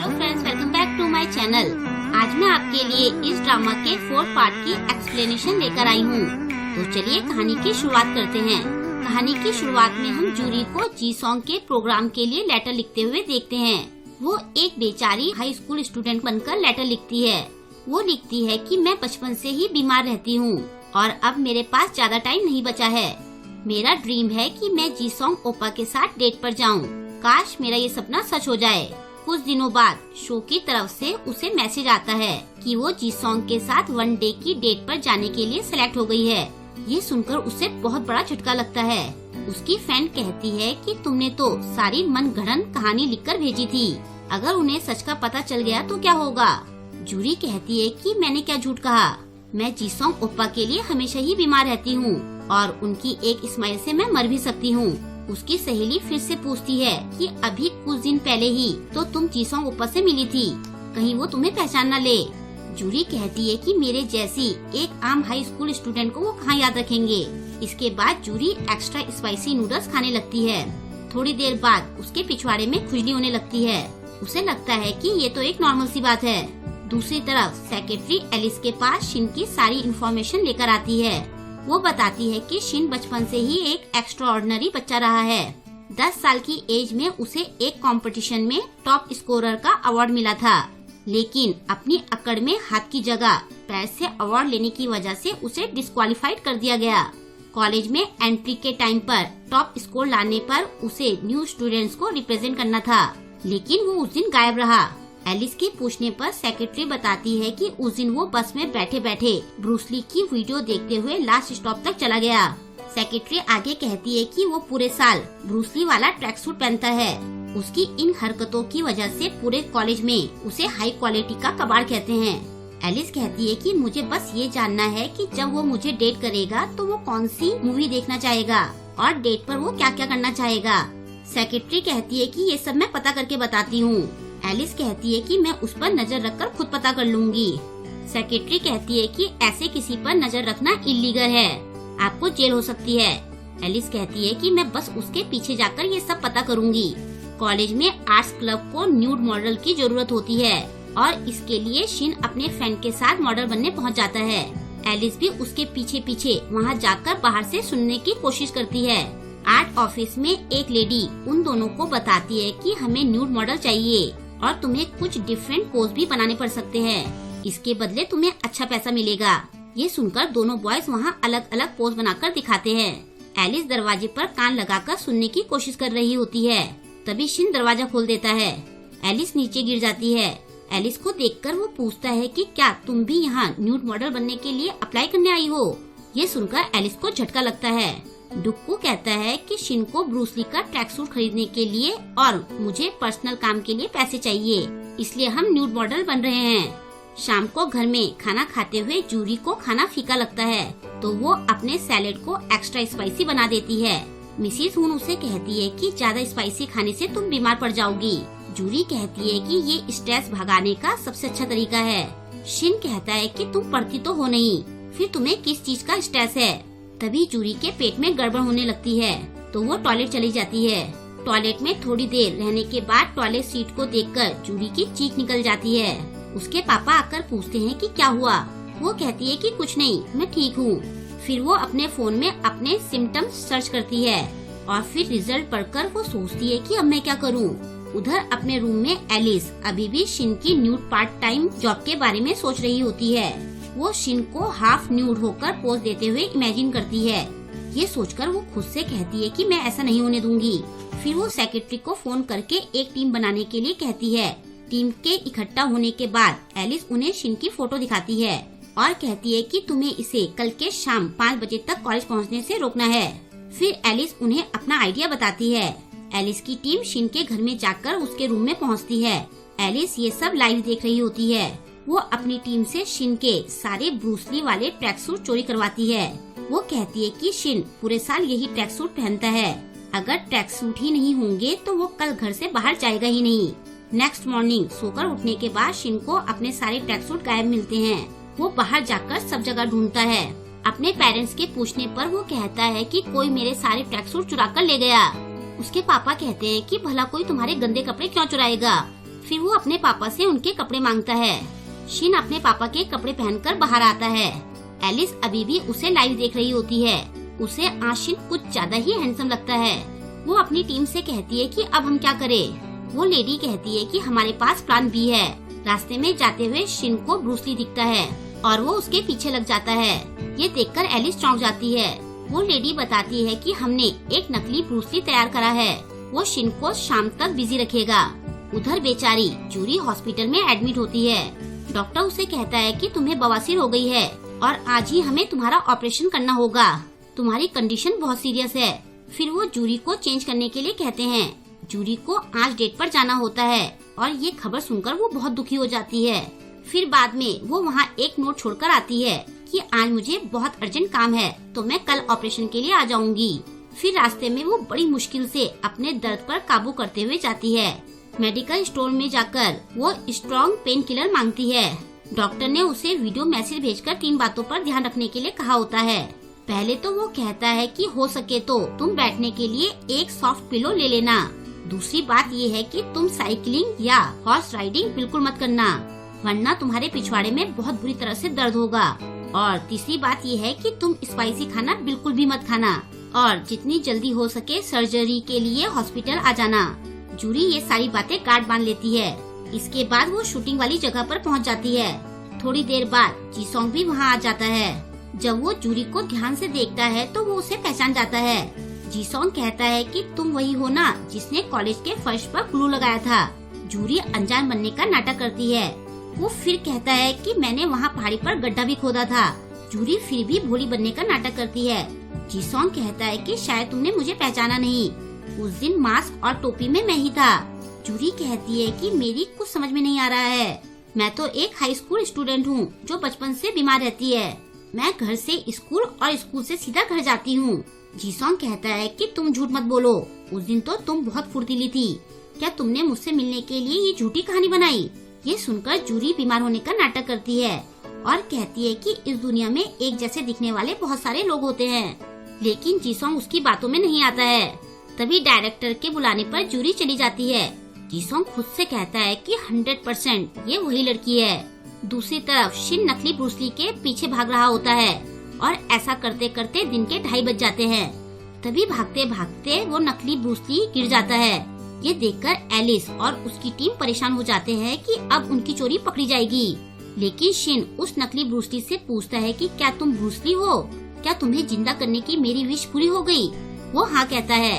Hello friends, welcome back to my channel. आज मैं आपके लिए इस ड्रामा के 4th पार्ट की एक्सप्लेनेशन लेकर आई हूँ। तो चलिए कहानी की शुरुआत करते हैं। कहानी की शुरुआत में हम जूरी को जी सॉन्ग के प्रोग्राम के लिए लेटर लिखते हुए देखते हैं। वो एक बेचारी हाई स्कूल स्टूडेंट बनकर लेटर लिखती है। वो लिखती है कि मैं बचपन से ही बीमार रहती हूँ और अब मेरे पास ज्यादा टाइम नहीं बचा है। मेरा ड्रीम है कि मैं जी सॉन्ग ओपा के साथ डेट पर जाऊँ। काश मेरा ये सपना सच हो जाए। कुछ दिनों बाद शो की तरफ से उसे मैसेज आता है कि वो जी सॉन्ग के साथ 1 डे की डेट पर जाने के लिए सिलेक्ट हो गई है। ये सुनकर उसे बहुत बड़ा झटका लगता है। उसकी फ्रेंड कहती है कि तुमने तो सारी मनगढ़ंत कहानी लिखकर भेजी थी। अगर उन्हें सच का पता चल गया तो क्या होगा? जूरी कहती है कि मैंने क्या झूठ कहा। मैं जी सॉन्ग ओप्पा के लिए हमेशा ही बीमार रहती हूँ और उनकी एक स्माइल से मैं मर भी सकती हूँ। उसकी सहेली फिर से पूछती है कि अभी कुछ दिन पहले ही तो तुम जी सॉन्ग ओप्पा से मिली थी, कहीं वो तुम्हें पहचान न ले। जूरी कहती है कि मेरे जैसी एक आम हाई स्कूल स्टूडेंट को वो कहाँ याद रखेंगे। इसके बाद जूरी एक्स्ट्रा स्पाइसी नूडल्स खाने लगती है। थोड़ी देर बाद उसके पिछवाड़े में खुजली होने लगती है। उसे लगता है कि ये तो एक नॉर्मल सी बात है। दूसरी तरफ सेक्रेटरी एलिस के पास शिन की सारी इन्फॉर्मेशन लेकर आती है। वो बताती है कि शिन बचपन से ही एक एक्स्ट्राऑर्डिनरी बच्चा रहा है। 10 साल की एज में उसे एक कंपटीशन में टॉप स्कोरर का अवार्ड मिला था, लेकिन अपनी अकड़ में हाथ की जगह पैर से अवार्ड लेने की वजह से उसे डिस्क्वालिफाइड कर दिया गया। कॉलेज में एंट्री के टाइम पर टॉप स्कोर लाने पर उसे न्यू स्टूडेंट्स को रिप्रेजेंट करना था, लेकिन वो उस दिन गायब रहा। एलिस के पूछने पर सेक्रेटरी बताती है कि उस दिन वो बस में बैठे बैठे ब्रूस ली की वीडियो देखते हुए लास्ट स्टॉप तक चला गया। सेक्रेटरी आगे कहती है कि वो पूरे साल ब्रूस ली वाला ट्रैक सूट पहनता है। उसकी इन हरकतों की वजह से पूरे कॉलेज में उसे हाई क्वालिटी का कबाड़ कहते हैं। एलिस कहती है कि मुझे बस ये जानना है कि जब वो मुझे डेट करेगा तो वो कौन सी मूवी देखना चाहेगा और डेट पर वो क्या क्या करना चाहेगा। सेक्रेटरी कहती है कि ये सब मैं पता करके बताती हूँ। एलिस कहती है कि मैं उस पर नजर रखकर खुद पता कर लूंगी। सेक्रेटरी कहती है कि ऐसे किसी पर नजर रखना इलीगल है, आपको जेल हो सकती है। एलिस कहती है कि मैं बस उसके पीछे जाकर ये सब पता करूंगी। कॉलेज में आर्ट्स क्लब को न्यूड मॉडल की जरूरत होती है और इसके लिए शिन अपने फ्रेंड के साथ मॉडल बनने पहुंच जाता है। एलिस भी उसके पीछे पीछे वहां जाकर बाहर से सुनने की कोशिश करती है। आर्ट ऑफिस में एक लेडी उन दोनों को बताती है कि हमें न्यूड मॉडल चाहिए और तुम्हें कुछ डिफरेंट पोज भी बनाने पड़ सकते हैं। इसके बदले तुम्हें अच्छा पैसा मिलेगा। ये सुनकर दोनों बॉयज वहाँ अलग अलग पोज बनाकर दिखाते हैं। एलिस दरवाजे पर कान लगाकर सुनने की कोशिश कर रही होती है। तभी शिन दरवाजा खोल देता है। एलिस नीचे गिर जाती है। एलिस को देखकर वो पूछता है कि क्या तुम भी यहाँ न्यूड मॉडल बनने के लिए अप्लाई करने आई हो? ये सुनकर एलिस को झटका लगता है। डुक्कू कहता है कि शिन को ब्रूस ली का ट्रैक सूट खरीदने के लिए और मुझे पर्सनल काम के लिए पैसे चाहिए, इसलिए हम न्यूड मॉडल बन रहे हैं। शाम को घर में खाना खाते हुए जूरी को खाना फीका लगता है तो वो अपने सैलेड को एक्स्ट्रा स्पाइसी बना देती है। मिसिस हुन उसे कहती है कि ज्यादा स्पाइसी खाने से तुम बीमार पड़ जाओगी। जूरी कहती है कि ये स्ट्रेस भगाने का सबसे अच्छा तरीका है। शिन कहता है कि तुम पढ़ती तो हो नहीं, फिर तुम्हें किस चीज का स्ट्रेस है? तभी जूरी के पेट में गड़बड़ होने लगती है तो वो टॉयलेट चली जाती है। टॉयलेट में थोड़ी देर रहने के बाद टॉयलेट सीट को देखकर जूरी की चीख निकल जाती है। उसके पापा आकर पूछते हैं कि क्या हुआ। वो कहती है कि कुछ नहीं, मैं ठीक हूँ। फिर वो अपने फोन में अपने सिम्टम्स सर्च करती है और फिर रिजल्ट पढ़कर वो सोचती है कि अब मैं क्या करूँ। उधर अपने रूम में एलिस अभी भी शिन की न्यूड पार्ट टाइम जॉब के बारे में सोच रही होती है। वो शिन को हाफ न्यूड होकर पोज देते हुए इमेजिन करती है। ये सोचकर वो खुद से कहती है कि मैं ऐसा नहीं होने दूंगी। फिर वो सेक्रेटरी को फोन करके एक टीम बनाने के लिए कहती है। टीम के इकट्ठा होने के बाद एलिस उन्हें शिन की फोटो दिखाती है और कहती है कि तुम्हें इसे कल के शाम 5 बजे तक कॉलेज पहुंचने से रोकना है। फिर एलिस उन्हें अपना आइडिया बताती है। एलिस की टीम शिन के घर में जाकर उसके रूम में पहुंचती है। एलिस ये सब लाइव देख रही होती है। वो अपनी टीम से शिन के सारे ब्रूस ली वाले ट्रैक सूट चोरी करवाती है। वो कहती है कि शिन पूरे साल यही ट्रैक सूट पहनता है। अगर ट्रैक सूट ही नहीं होंगे तो वो कल घर से बाहर जाएगा ही नहीं। नेक्स्ट मॉर्निंग सोकर उठने के बाद शिन को अपने सारे ट्रैक सूट गायब मिलते हैं। वो बाहर जाकर सब जगह ढूंढता है। अपने पेरेंट्स के पूछने पर वो कहता है कि कोई मेरे सारे ट्रैक सूट चुरा कर ले गया। उसके पापा कहते हैं कि भला कोई तुम्हारे गंदे कपड़े क्यों चुराएगा। फिर वो अपने पापा से उनके कपड़े मांगता है। शिन अपने पापा के कपड़े पहनकर बाहर आता है। एलिस अभी भी उसे लाइव देख रही होती है। उसे आज शिन कुछ ज्यादा ही हैंडसम लगता है। वो अपनी टीम से कहती है कि अब हम क्या करें। वो लेडी कहती है कि हमारे पास प्लान बी है। रास्ते में जाते हुए शिन को ब्रूस ली दिखता है और वो उसके पीछे लग जाता है। ये देखकर एलिस चौंक जाती है। वो लेडी बताती है कि हमने एक नकली ब्रूस ली तैयार करा है। वो शिन को शाम तक बिजी रखेगा। उधर बेचारी जूरी हॉस्पिटल में एडमिट होती है। डॉक्टर उसे कहता है कि तुम्हें बवासीर हो गई है और आज ही हमें तुम्हारा ऑपरेशन करना होगा। तुम्हारी कंडीशन बहुत सीरियस है। फिर वो जूरी को चेंज करने के लिए कहते हैं। जूरी को आज डेट पर जाना होता है और ये खबर सुनकर वो बहुत दुखी हो जाती है। फिर बाद में वो वहाँ एक नोट छोड़कर आती है कि आज मुझे बहुत अर्जेंट काम है तो मैं कल ऑपरेशन के लिए आ जाऊंगी। फिर रास्ते में वो बड़ी मुश्किल से अपने दर्द पर काबू करते हुए जाती है। मेडिकल स्टोर में जाकर वो स्ट्रॉन्ग पेन किलर मांगती है। डॉक्टर ने उसे वीडियो मैसेज भेजकर 3 बातों पर ध्यान रखने के लिए कहा होता है। पहले तो वो कहता है कि हो सके तो तुम बैठने के लिए एक सॉफ्ट पिलो ले लेना। दूसरी बात ये है कि तुम साइकिलिंग या हॉर्स राइडिंग बिल्कुल मत करना, वरना तुम्हारे पिछवाड़े में बहुत बुरी तरह से दर्द होगा। और तीसरी बात ये है कि तुम स्पाइसी खाना बिल्कुल भी मत खाना और जितनी जल्दी हो सके सर्जरी के लिए हॉस्पिटल आ जाना। जूरी ये सारी बातें गार्ड बांध लेती है। इसके बाद वो शूटिंग वाली जगह पर पहुंच जाती है। थोड़ी देर बाद जी सॉन्ग भी वहां आ जाता है। जब वो जूरी को ध्यान से देखता है तो वो उसे पहचान जाता है। जी सॉन्ग कहता है कि तुम वही हो ना जिसने कॉलेज के फर्श पर ग्लू लगाया था। जूरी अनजान बनने का नाटक करती है। वो फिर कहता है कि मैंने वहाँ पहाड़ी पर गड्ढा भी खोदा था। जूरी फिर भी भोली बनने का नाटक करती है। जी सॉन्ग कहता है कि शायद तुमने मुझे पहचाना नहीं, उस दिन मास्क और टोपी में मैं ही था। जूरी कहती है कि मेरी कुछ समझ में नहीं आ रहा है। मैं तो एक हाई स्कूल स्टूडेंट हूँ जो बचपन से बीमार रहती है। मैं घर से स्कूल और स्कूल से सीधा घर जाती हूँ। जी सॉन्ग कहता है कि तुम झूठ मत बोलो, उस दिन तो तुम बहुत फुर्तीली थी। क्या तुमने मुझसे मिलने के लिए ये झूठी कहानी बनाई? ये सुनकर जूरी बीमार होने का नाटक करती है और कहती है कि इस दुनिया में एक जैसे दिखने वाले बहुत सारे लोग होते हैं। लेकिन जी सॉन्ग उसकी बातों में नहीं आता है। तभी डायरेक्टर के बुलाने पर जूरी चली जाती है। जी सॉन्ग खुद से कहता है कि 100% ये वही लड़की है। दूसरी तरफ शिन नकली ब्रूस ली के पीछे भाग रहा होता है और ऐसा करते करते दिन के 2:30 बज जाते हैं। तभी भागते भागते वो नकली ब्रूस ली गिर जाता है। ये देखकर एलिस और उसकी टीम परेशान हो जाते हैं कि अब उनकी चोरी पकड़ी जाएगी। लेकिन शिन उस नकली ब्रूस ली से पूछता है कि क्या तुम ब्रूस ली हो? क्या तुम्हें जिंदा करने की मेरी विश पूरी हो गई? वो हाँ कहता है।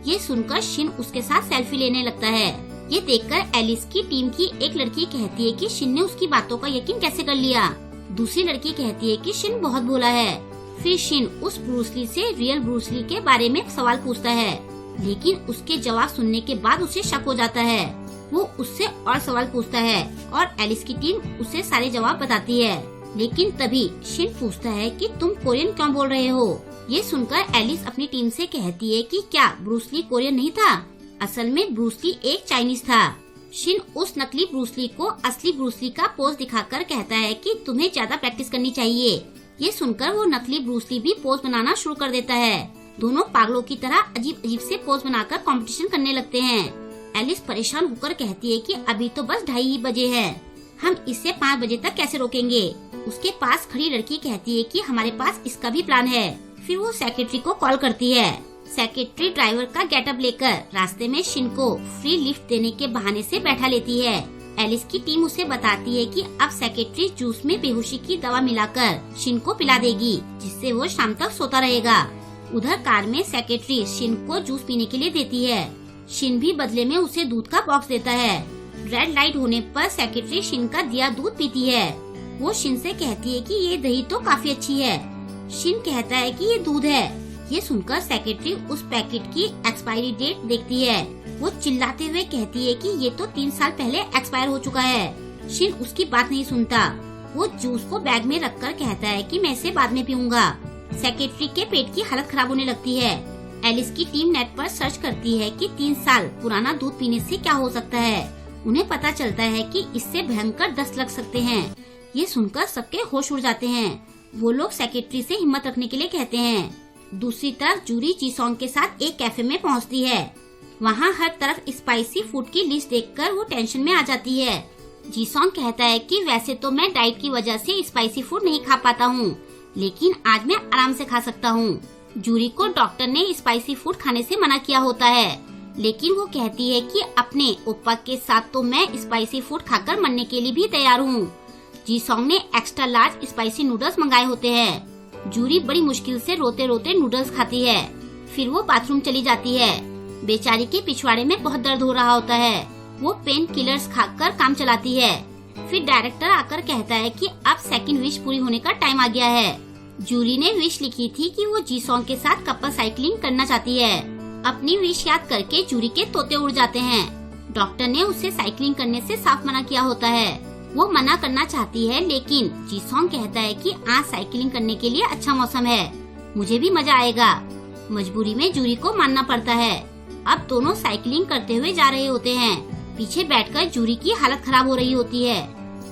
ये सुनकर शिन उसके साथ सेल्फी लेने लगता है। ये देखकर एलिस की टीम की एक लड़की कहती है कि शिन ने उसकी बातों का यकीन कैसे कर लिया। दूसरी लड़की कहती है कि शिन बहुत भोला है। फिर शिन उस ब्रूस ली से रियल ब्रूस ली के बारे में सवाल पूछता है, लेकिन उसके जवाब सुनने के बाद उसे शक हो जाता है। वो उससे और सवाल पूछता है और एलिस की टीम उसे सारे जवाब बताती है। लेकिन तभी शिन पूछता है कि तुम कोरियन क्यों बोल रहे हो? ये सुनकर एलिस अपनी टीम से कहती है कि क्या ब्रूस ली कोरियन नहीं था? असल में ब्रूस ली एक चाइनीज था। शिन उस नकली ब्रूस ली को असली ब्रूस ली का पोज दिखाकर कहता है कि तुम्हें ज्यादा प्रैक्टिस करनी चाहिए। ये सुनकर वो नकली ब्रूस ली भी पोज बनाना शुरू कर देता है। दोनों पागलों की तरह अजीब अजीब से पोज बनाकर कंपटीशन करने लगते हैं। एलिस परेशान होकर कहती है कि अभी तो बस 2:30 ही बजे है, हम इसे 5 बजे तक कैसे रोकेंगे? उसके पास खड़ी लड़की कहती है कि हमारे पास इसका भी प्लान है। फिर वो सेक्रेटरी को कॉल करती है। सेक्रेटरी ड्राइवर का गेटअप लेकर रास्ते में शिन को फ्री लिफ्ट देने के बहाने से बैठा लेती है। एलिस की टीम उसे बताती है कि अब सेक्रेटरी जूस में बेहोशी की दवा मिलाकर शिन को पिला देगी, जिससे वो शाम तक सोता रहेगा। उधर कार में सेक्रेटरी शिन को जूस पीने के लिए देती है। शिन भी बदले में उसे दूध का बॉक्स देता है। रेड लाइट होने पर सेक्रेटरी शिन का दिया दूध पीती है। वो शिन से कहती है कि ये दही तो काफी अच्छी है। शिन कहता है कि ये दूध है। ये सुनकर सेक्रेटरी उस पैकेट की एक्सपायरी डेट देखती है। वो चिल्लाते हुए कहती है कि ये तो 3 साल पहले एक्सपायर हो चुका है। शिन उसकी बात नहीं सुनता। वो जूस को बैग में रखकर कहता है कि मैं इसे बाद में पीऊंगा। सेक्रेटरी के पेट की हालत खराब होने लगती है। एलिस की टीम नेट पर सर्च करती है कि 3 साल पुराना दूध पीने से क्या हो सकता है। उन्हें पता चलता है कि इससे भयंकर दस्त लग सकते हैं। ये सुनकर सबके होश उड़ जाते हैं। वो लोग सेक्रेटरी से हिम्मत रखने के लिए कहते हैं। दूसरी तरफ जूरी जी सॉन्ग के साथ एक कैफे में पहुंचती है। वहाँ हर तरफ स्पाइसी फूड की लिस्ट देखकर वो टेंशन में आ जाती है। जीसोंग कहता है कि वैसे तो मैं डाइट की वजह से स्पाइसी फूड नहीं खा पाता हूँ, लेकिन आज मैं आराम से खा सकता हूँ। जूरी को डॉक्टर ने स्पाइसी फूड खाने से मना किया होता है, लेकिन वो कहती है कि अपने ओप्पा के साथ तो मैं स्पाइसी फूड खाकर मरने के लिए भी तैयार हूँ। जीसोंग ने एक्स्ट्रा लार्ज स्पाइसी नूडल्स मंगाए होते हैं। जूरी बड़ी मुश्किल से रोते रोते नूडल्स खाती है। फिर वो बाथरूम चली जाती है। बेचारी के पिछवाड़े में बहुत दर्द हो रहा होता है। वो पेन किलर्स खाकर काम चलाती है। फिर डायरेक्टर आकर कहता है कि अब सेकंड विश पूरी होने का टाइम आ गया है। जूरी ने विश लिखी थी कि वो जीसोंग के साथ कपल साइकिलिंग करना चाहती है। अपनी विश याद करके जूरी के तोते उड़ जाते हैं। डॉक्टर ने उसे साइकिलिंग करने से साफ मना किया होता है। वो मना करना चाहती है, लेकिन जीसोंग कहता है कि आज साइकिलिंग करने के लिए अच्छा मौसम है, मुझे भी मजा आएगा। मजबूरी में जूरी को मानना पड़ता है। अब दोनों साइकिलिंग करते हुए जा रहे होते हैं। पीछे बैठकर जूरी की हालत खराब हो रही होती है।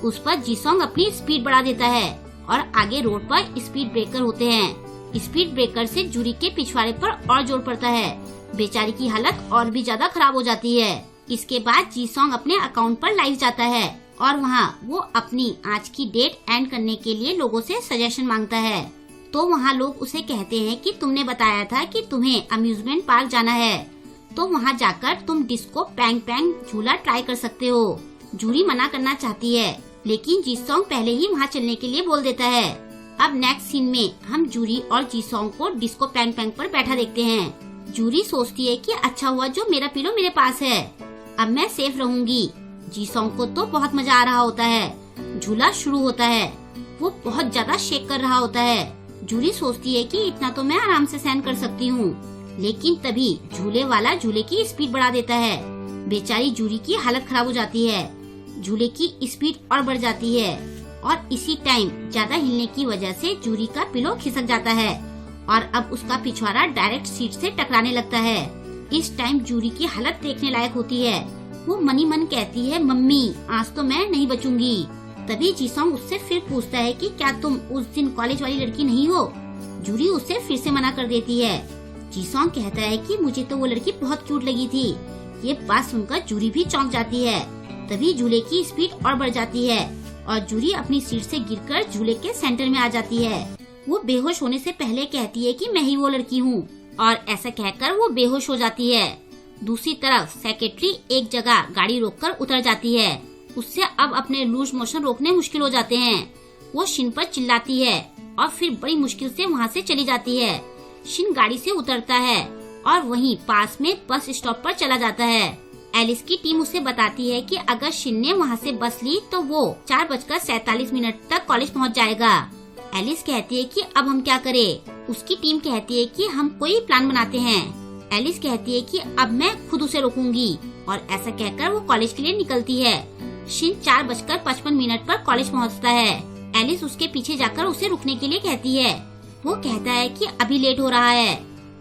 उस पर जीसोंग अपनी स्पीड बढ़ा देता है और आगे रोड पर स्पीड ब्रेकर होते हैं। स्पीड ब्रेकर से जूरी के पिछवाड़े पर और जोर पड़ता है। बेचारी की हालत और भी ज्यादा खराब हो जाती है। इसके बाद जीसोंग अपने अकाउंट पर लाइव जाता है और वहाँ वो अपनी आज की डेट एंड करने के लिए लोगों से सजेशन मांगता है। तो वहाँ लोग उसे कहते हैं कि तुमने बताया था कि तुम्हें अम्यूजमेंट पार्क जाना है, तो वहाँ जाकर तुम डिस्को पैंग पैंग झूला ट्राई कर सकते हो। जूरी मना करना चाहती है, लेकिन जीसोंग पहले ही वहाँ चलने के लिए बोल देता है। अब नेक्स्ट सीन में हम जूरी और जीसोंग को डिस्को पैंग पैंग पर बैठा देखते हैं। जूरी सोचती है कि अच्छा हुआ जो मेरा पिलो मेरे पास है, अब मैं सेफ रहूंगी। जीसोंग को तो बहुत मजा आ रहा होता है। झूला शुरू होता है। वो बहुत ज्यादा शेक कर रहा होता है। जूरी सोचती है कि इतना तो मैं आराम से सहन कर सकती हूँ, लेकिन तभी झूले वाला झूले की स्पीड बढ़ा देता है। बेचारी जूरी की हालत खराब हो जाती है। झूले की स्पीड और बढ़ जाती है और इसी टाइम ज्यादा हिलने की वजह से जूरी का पिलो खिसक जाता है और अब उसका पिछवाड़ा डायरेक्ट सीट से टकराने लगता है। इस टाइम जूरी की हालत देखने लायक होती है। वो मनी मन कहती है, मम्मी आज तो मैं नहीं बचूंगी। तभी जीसोंग उससे फिर पूछता है कि क्या तुम उस दिन कॉलेज वाली लड़की नहीं हो? जूरी उसे फिर से मना कर देती है। जीसोंग कहता है कि मुझे तो वो लड़की बहुत क्यूट लगी थी। ये बात सुनकर जूरी भी चौंक जाती है। तभी झूले की स्पीड और बढ़ जाती है और जूरी अपनी सीट से गिरकर झूले के सेंटर में आ जाती है। वो बेहोश होने से पहले कहती है कि मैं ही वो लड़की हूँ और ऐसा कहकर वो बेहोश हो जाती है। दूसरी तरफ सेक्रेटरी एक जगह गाड़ी रोककर उतर जाती है। उससे अब अपने लूज मोशन रोकने मुश्किल हो जाते हैं। वो शिन पर चिल्लाती है और फिर बड़ी मुश्किल से वहाँ से चली जाती है। शिन गाड़ी से उतरता है और वहीं पास में बस स्टॉप पर चला जाता है। एलिस की टीम उसे बताती है कि अगर शिन ने वहाँ से बस ली तो वो 4:47 तक कॉलेज पहुँच जाएगा। एलिस कहती है कि अब हम क्या करें? उसकी टीम कहती है कि हम कोई प्लान बनाते हैं। एलिस कहती है कि अब मैं खुद उसे रोकूंगी और ऐसा कहकर वो कॉलेज के लिए निकलती है। शिन 4:55 पर कॉलेज पहुँचता है। एलिस उसके पीछे जाकर उसे रुकने के लिए कहती है। वो कहता है कि अभी लेट हो रहा है।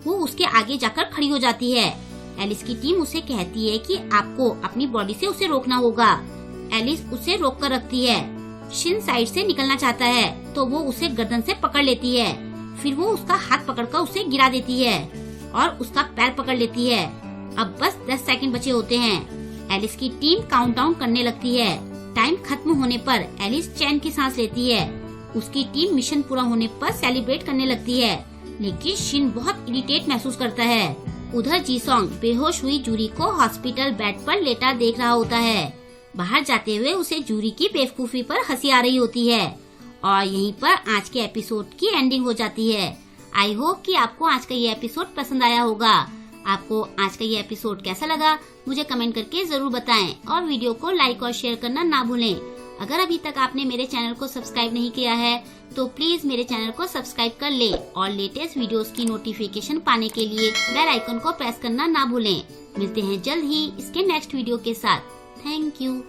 वो उसके आगे जाकर खड़ी हो जाती है। एलिस की टीम उसे कहती है कि आपको अपनी बॉडी से उसे रोकना होगा। एलिस उसे रोक कर रखती है। शिन साइड से निकलना चाहता है तो वो उसे गर्दन से पकड़ लेती है। फिर वो उसका हाथ पकड़कर उसे गिरा देती है और उसका पैर पकड़ लेती है। अब बस 10 सेकंड बचे होते हैं। एलिस की टीम काउंटडाउन करने लगती है। टाइम खत्म होने पर एलिस चैन की सांस लेती है। उसकी टीम मिशन पूरा होने पर सेलिब्रेट करने लगती है, लेकिन शिन बहुत इरिटेट महसूस करता है। उधर जीसोंग बेहोश हुई जूरी को हॉस्पिटल बेड पर लेटा देख रहा होता है। बाहर जाते हुए उसे जूरी की बेवकूफी पर हंसी आ रही होती है और यहीं पर आज के एपिसोड की एंडिंग हो जाती है। आई होप कि आपको आज का ये एपिसोड पसंद आया होगा। आपको आज का ये एपिसोड कैसा लगा मुझे कमेंट करके जरूर बताएं और वीडियो को लाइक और शेयर करना ना भूलें। अगर अभी तक आपने मेरे चैनल को सब्सक्राइब नहीं किया है तो प्लीज मेरे चैनल को सब्सक्राइब कर ले और लेटेस्ट वीडियोस की नोटिफिकेशन पाने के लिए बेल आइकन को प्रेस करना ना भूलें। मिलते हैं जल्द ही इसके नेक्स्ट वीडियो के साथ। Thank you.